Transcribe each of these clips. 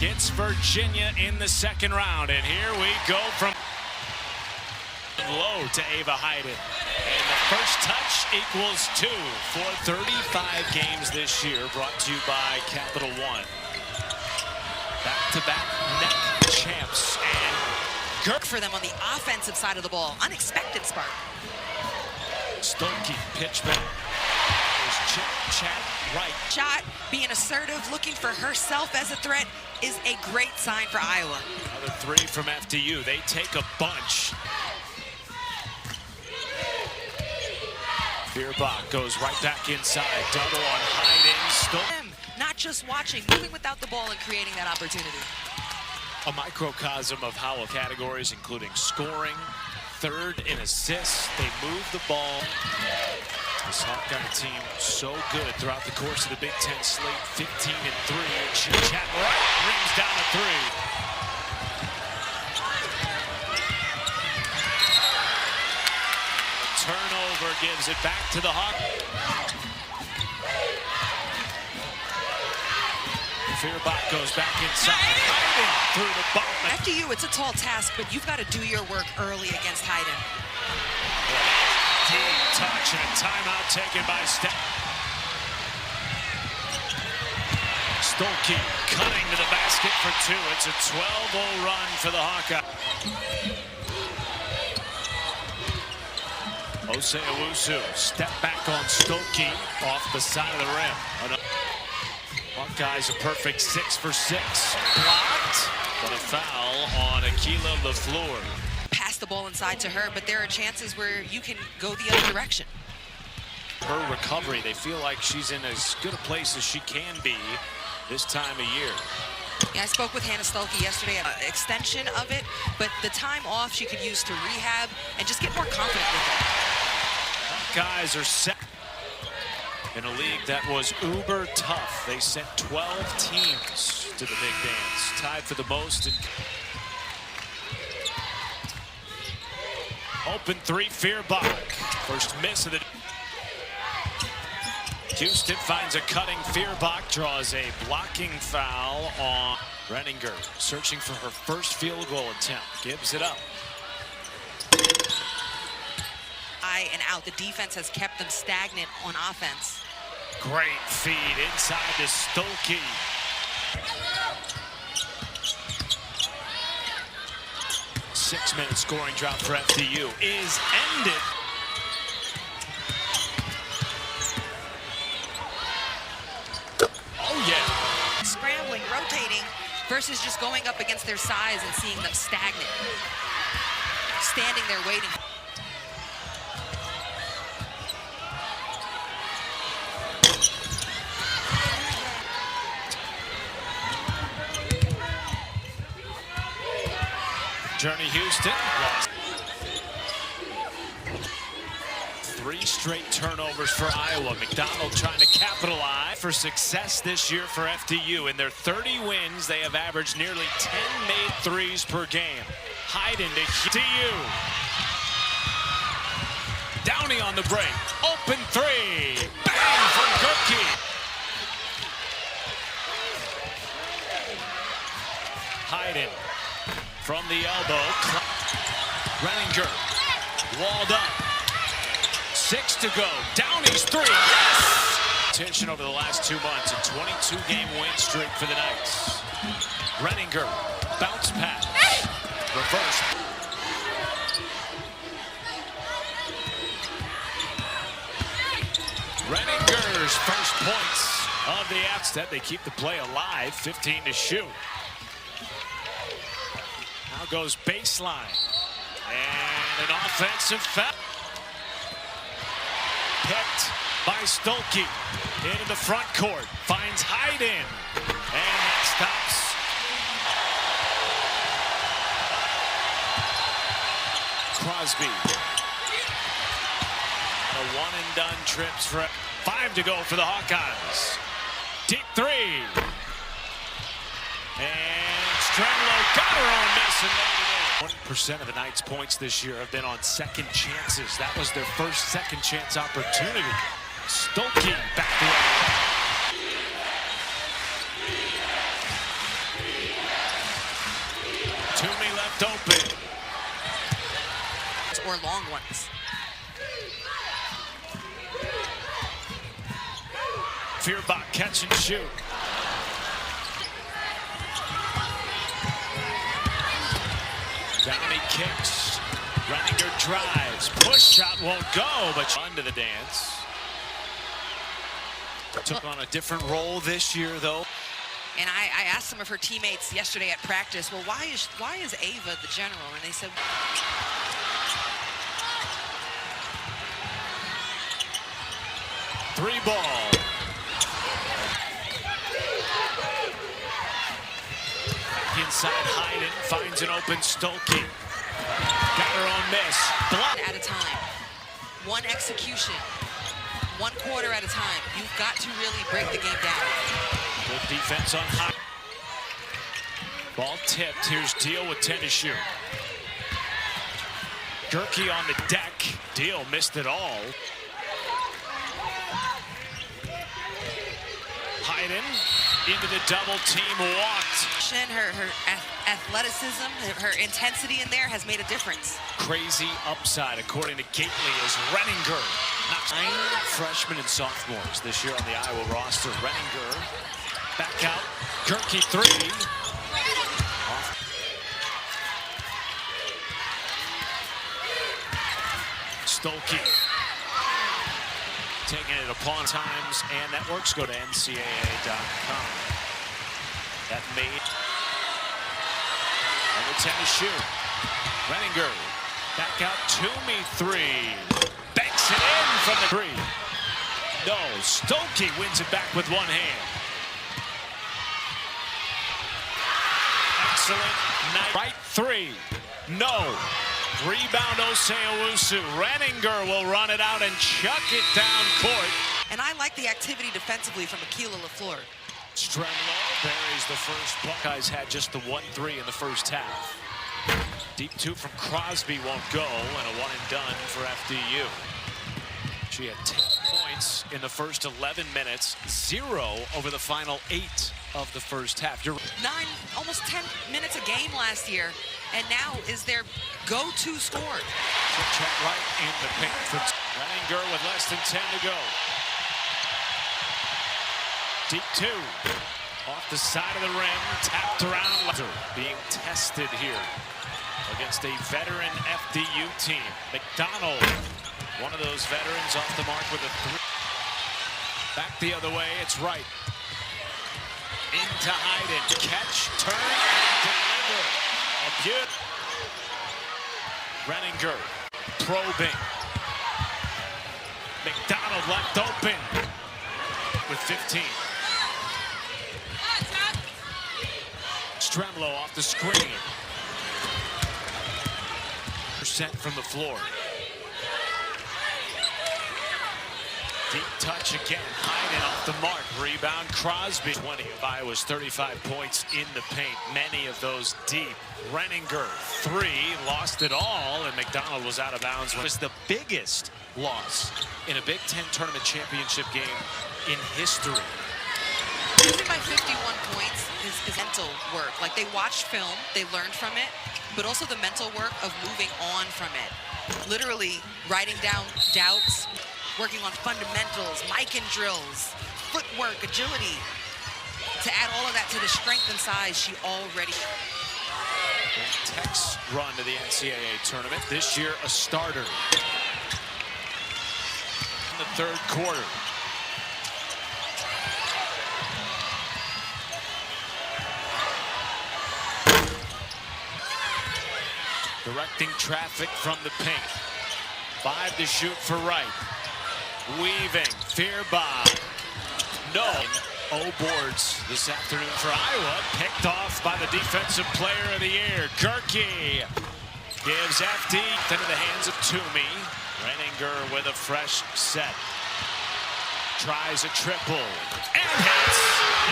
It's Virginia in the second round, and here we go from low to Ava Hayden. And the first touch equals 2 for 35 games this year, brought to you by Capital One. Back-to-back neck champs, and Girk for them on the offensive side of the ball. Unexpected spark. Stolke pitch back. There's chip, chat, right. Shot, being assertive, looking for herself as a threat is a great sign for Iowa. Another 3 from FDU. They take a bunch. Feuerbach goes right back inside. Double on Hayden. Not just watching, moving without the ball and creating that opportunity. A microcosm of how categories, including scoring, third in assists. They move the ball. This Hawkeye team so good throughout the course of the Big Ten slate. 15 and 3. Chat right rings down a 3. Turnover gives it back to the Hawks. Feuerbach goes back inside. Hayden through the bump. After you, it's a tall task, but you've got to do your work early against Hayden. Deep touch and a timeout taken by Stolke cutting to the basket for 2. It's a 12-0 run for the Hawkeyes. Osei Owusu, step back on Stolke off the side of the rim. Hawkeyes a perfect 6 for 6. Blocked, but a foul on Akila LaFleur. Pass the ball inside to her, but there are chances where you can go the other direction. Her recovery, they feel like she's in as good a place as she can be this time of year. Yeah, I spoke with Hannah Stolke yesterday, extension of it, but the time off she could use to rehab and just get more confident with it. Hawkeyes are set. In a league that was uber tough, they sent 12 teams to the big dance, tied for the most. Open 3, Feuerbach. First miss of the. Houston finds a cutting. Feuerbach draws a blocking foul on Renninger, searching for her first field goal attempt. Gives it up. And out. The defense has kept them stagnant on offense. Great feed inside to Stolke. Six-minute scoring drought for FDU is ended. Oh, yeah. Scrambling, rotating, versus just going up against their size and seeing them stagnant. Standing there waiting. Journey Houston lost. 3 straight turnovers for Iowa. McDonald trying to capitalize for success this year for FDU. In their 30 wins, they have averaged nearly 10 made threes per game. Hayden to FDU. Downey on the break. Open 3. Bang from Gerke. Hayden from the elbow. Renninger walled up. 6 to go. Downey's 3. Yes! Tension over the last 2 months. A 22-game win streak for the Knights. Renninger bounce pass. Reverse. Renninger's first points of the outset. They keep the play alive. 15 to shoot. Now goes baseline. And an offensive foul. Picked by Stolke into the front court. Finds Hayden. And that stops. Crosby. A one-and-done trips for 5 to go for the Hawkeyes. Deep 3. And Stranglo got her on miss and laid it in. 20% of the Knights' points this year have been on second chances. That was their first second chance opportunity. Stolke back the other way. Toomey left open. Or long ones. Feuerbach catch and shoot. Downey kicks. Renninger drives. Push shot won't go, but under the dance. Took on a different role this year, though. And I asked some of her teammates yesterday at practice, well, why is Ava the general? And they said, 3 ball. Back inside Hayden, finds an open Stolke. Got her own miss. Block. at a time. One execution. 1 quarter at a time. You've got to really break the game down. Good defense on Hayden. Ball tipped. Here's Deal with 10 to shoot. Gerke on the deck. Deal missed it all. Hayden into the double team, walked. Her athleticism, her intensity in there has made a difference. Crazy upside, according to Gately, is Renninger. 9 freshmen and sophomores this year on the Iowa roster. Renninger back out. Gerke 3. Stolke. Taking it upon times and networks. Go to ncaa.com. That made. And the 10 to shoot. Renninger back out. Toomey 3. Banks it in from the 3. No. Stolke wins it back with one hand. Excellent night. Right 3. No. Rebound Osei-Owusu. Renninger will run it out and chuck it down court. And I like the activity defensively from Akeelah LaFleur. Stremlo buries the first. Buckeyes had just the 1-3 in the first half. Deep 2 from Crosby won't go, and a 1 and done for FDU. She had 10 points in the first 11 minutes, 0 over the final 8 of the first half. You're 9, almost 10 minutes a game last year, and now is their go-to score. check right in the paint for Renninger with less than 10 to go. Deep 2, off the side of the rim, tapped around. Being tested here against a veteran FDU team. McDonald, one of those veterans, off the mark with a 3. Back the other way, it's right. Into Hayden, catch, turn, and deliver. A beaut. Renninger, probing. McDonald left open with 15. Stremlo off the screen. Percent from the floor. Deep touch again. Hayden off the mark. Rebound Crosby. 20 of Iowa's 35 points in the paint. Many of those deep. Renninger 3. Lost it all, and McDonald was out of bounds. It was the biggest loss in a Big Ten tournament championship game in history. Losing by 51 points is mental work. Like, they watched film, they learned from it, but also the mental work of moving on from it. Literally writing down doubts, working on fundamentals, mic and drills, footwork, agility. To add all of that to the strength and size she already. Tech's run to the NCAA tournament. This year, a starter. In the third quarter. Directing traffic from the paint. 5 to shoot for Wright. Weaving. Feuerbach. No. 0 boards this afternoon for Iowa. Picked off by the defensive player of the year. Gerke gives FD into the hands of Toomey. Renninger with a fresh set. Tries a triple. And hits.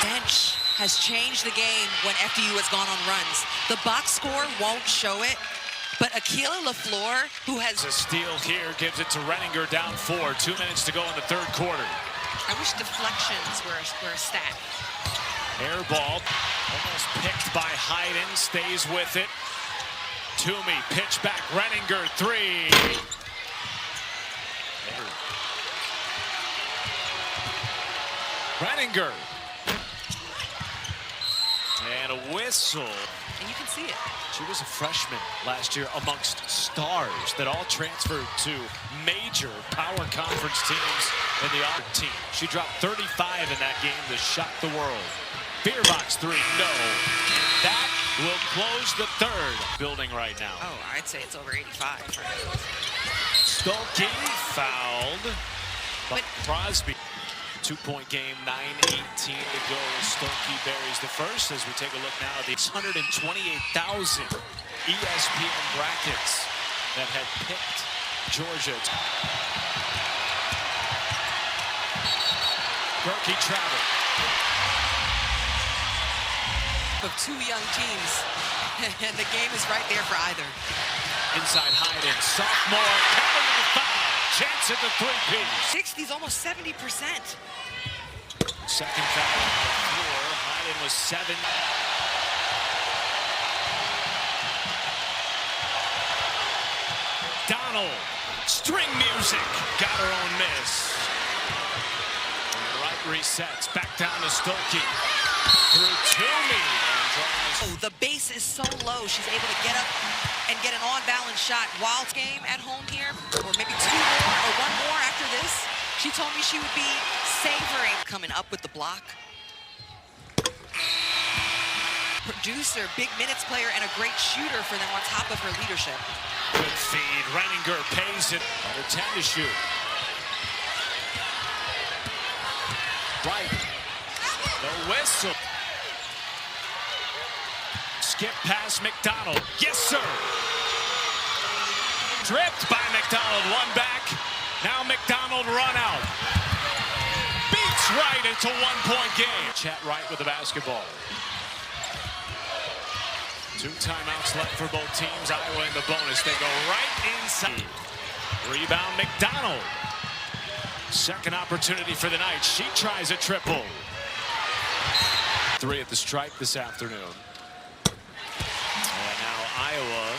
Bench has changed the game when FDU has gone on runs. The box score won't show it, but Akeelah LaFleur, who has a steal here, gives it to Renninger down 4. 2 minutes to go in the third quarter. I wish deflections were a stat. Air ball, almost picked by by Hayden, stays with it. Toomey, pitch back, Renninger, three. Renninger. And a whistle. And you can see it. She was a freshman last year amongst stars that all transferred to major power conference teams in the other team. She dropped 35 in that game to shock the world. Beer box three, no. And that will close the third building right now. Oh, I'd say it's over 85. Right? Stolke fouled. But Crosby. 2-point game, 9:18 to go. Stolke buries the first as we take a look now at the 128,000 ESPN brackets that had picked Georgia. Berkey travel. Of two young teams, and the game is right there for either. Inside Hayden, sophomore, coming to the foul. Chance at the three-piece. 60s, almost 70%. Second foul on the floor. Hayden was 7. Donald, string music, got her own miss. Right resets, back down to Stolke. Through Toomey. Oh, the base is so low. She's able to get up and get an on-balance shot. Wild game at home here, or maybe two more or one more after this. She told me she would be savoring coming up with the block. Producer, big minutes player, and a great shooter for them on top of her leadership. Good feed. Renninger pays it. Under 10 to shoot. Right. The whistle. Skip past McDonald. Yes, sir. Dripped by McDonald. One back. Now McDonald run out. Beats Wright. It's a one-point game. Chat Wright with the basketball. 2 timeouts left for both teams. Iowa in the bonus. They go right inside. Rebound McDonald. Second opportunity for the night. She tries a triple. 3 at the stripe this afternoon. And now Iowa,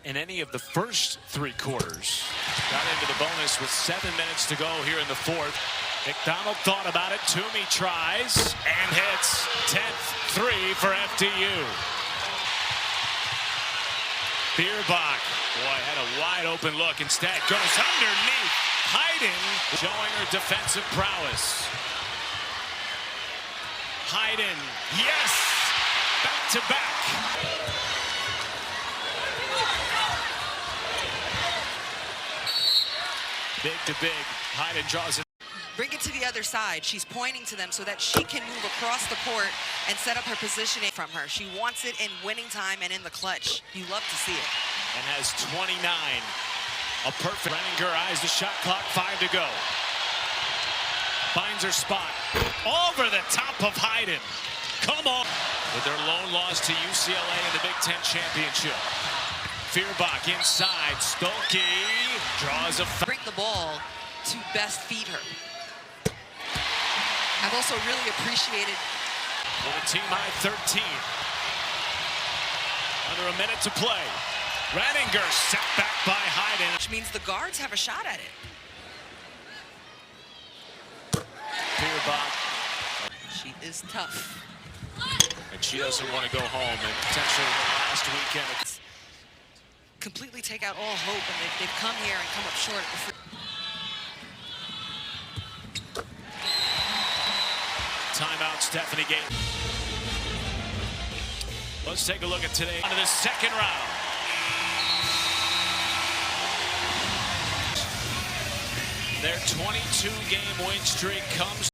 in any of the first 3 quarters, got into the bonus with 7 minutes to go here in the fourth. McDonald thought about it. Toomey tries and hits. 10th three for FDU. Bierbach, boy, had a wide open look. Instead, goes underneath. Hayden showing her defensive prowess. Hayden, yes! Back to back. Big to big. Hayden draws it. Bring it to the other side. She's pointing to them so that she can move across the court and set up her positioning from her. She wants it in winning time and in the clutch. You love to see it. And has 29. A perfect. Renninger eyes the shot clock. 5 to go. Finds her spot. Over the top of Hayden. Come on. With their lone loss to UCLA in the Big Ten Championship. Feuerbach inside. Stolke draws a foul. Bring the ball to best feed her. I've also really appreciated. With a team high 13. Under a minute to play. Renninger set back by Hayden. Which means the guards have a shot at it. Feuerbach. She is tough. And she doesn't want to go home. And potentially last weekend. Completely take out all hope, and they've come here and come up short at the free. Timeout, Stephanie Gate. Let's take a look at today. On to the second round. Their 22-game win streak comes